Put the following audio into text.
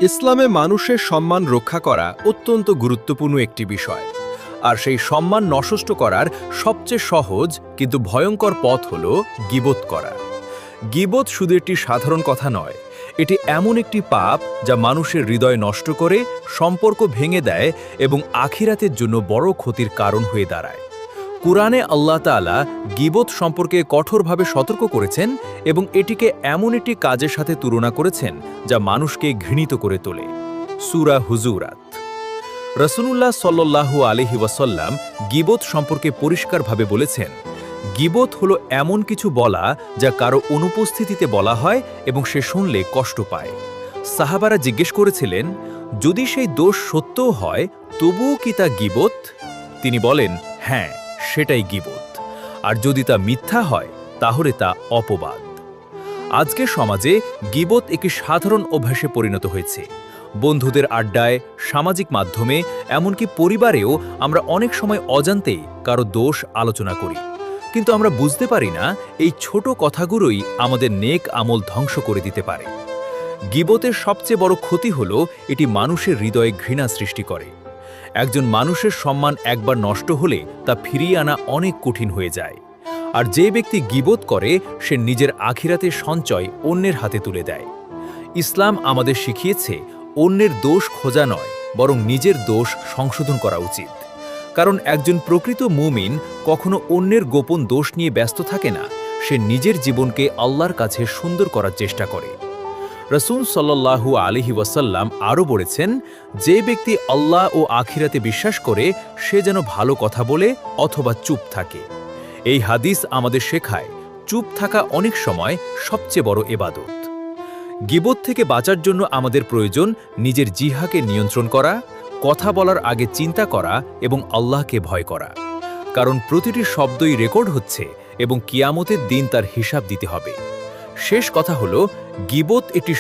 ইসলামে মানুষের সম্মান রক্ষা করা অত্যন্ত গুরুত্বপূর্ণ একটি বিষয়। আর সেই সম্মান নষ্ট করার সবচেয়ে সহজ কিন্তু ভয়ঙ্কর পথ হল গীবত করা। গীবত শুধু একটি সাধারণ কথা নয়, এটি এমন একটি পাপ যা মানুষের হৃদয় নষ্ট করে, সম্পর্ক ভেঙে দেয় এবং আখিরাতের জন্য বড় ক্ষতির কারণ হয়ে দাঁড়ায়। কুরআনে আল্লাহ তাআলা গীবত সম্পর্কে কঠোরভাবে সতর্ক করেছেন এবং এটিকে এমন একটি কাজের সাথে তুলনা করেছেন যা মানুষকে ঘৃণিত করে তোলে। সূরা হুজুরাত। রাসূলুল্লাহ সাল্লাল্লাহু আলাইহি ওয়াসাল্লাম গীবত সম্পর্কে পরিষ্কারভাবে বলেছেন, গীবত হলো এমন কিছু বলা যা কারো অনুপস্থিতিতে বলা হয় এবং সে শুনলে কষ্ট পায়। সাহাবারা জিজ্ঞেস করেছিলেন, যদি সেই দোষ সত্যও হয় তবুও কি তা গীবত? তিনি বলেন, হ্যাঁ, সেটাই গীবত। আর যদি তা মিথ্যা হয় তাহলে তা অপবাদ। আজকের সমাজে গীবত একটি সাধারণ অভ্যাসে পরিণত হয়েছে। বন্ধুদের আড্ডায়, সামাজিক মাধ্যমে, এমনকি পরিবারেও আমরা অনেক সময় অজান্তেই কারো দোষ আলোচনা করি। কিন্তু আমরা বুঝতে পারি না এই ছোট কথাগুলোই আমাদের নেক আমল ধ্বংস করে দিতে পারে। গীবতের সবচেয়ে বড় ক্ষতি হল এটি মানুষের হৃদয়ে ঘৃণা সৃষ্টি করে। একজন মানুষের সম্মান একবার নষ্ট হলে তা ফিরিয়ে আনা অনেক কঠিন হয়ে যায়। আর যে ব্যক্তি গীবত করে সে নিজের আখিরাতের সঞ্চয় অন্যের হাতে তুলে দেয়। ইসলাম আমাদের শিখিয়েছে অন্যের দোষ খোঁজা নয়, বরং নিজের দোষ সংশোধন করা উচিত। কারণ একজন প্রকৃত মুমিন কখনো অন্যের গোপন দোষ নিয়ে ব্যস্ত থাকে না, সে নিজের জীবনকে আল্লাহর কাছে সুন্দর করার চেষ্টা করে। রাসূল সাল্লাল্লাহু আলাইহি ওয়াসাল্লাম আরও বলেছেন, যে ব্যক্তি আল্লাহ ও আখিরাতে বিশ্বাস করে সে যেন ভালো কথা বলে অথবা চুপ থাকে। এই হাদিস আমাদের শেখায় চুপ থাকা অনেক সময় সবচেয়ে বড় ইবাদত। গীবত থেকে বাঁচার জন্য আমাদের প্রয়োজন নিজের জিহ্বাকে নিয়ন্ত্রণ করা, কথা বলার আগে চিন্তা করা এবং আল্লাহকে ভয় করা। কারণ প্রতিটি শব্দই রেকর্ড হচ্ছে এবং কিয়ামতের দিন তার হিসাব দিতে হবে। শেষ কথা হলো, গীবত একটি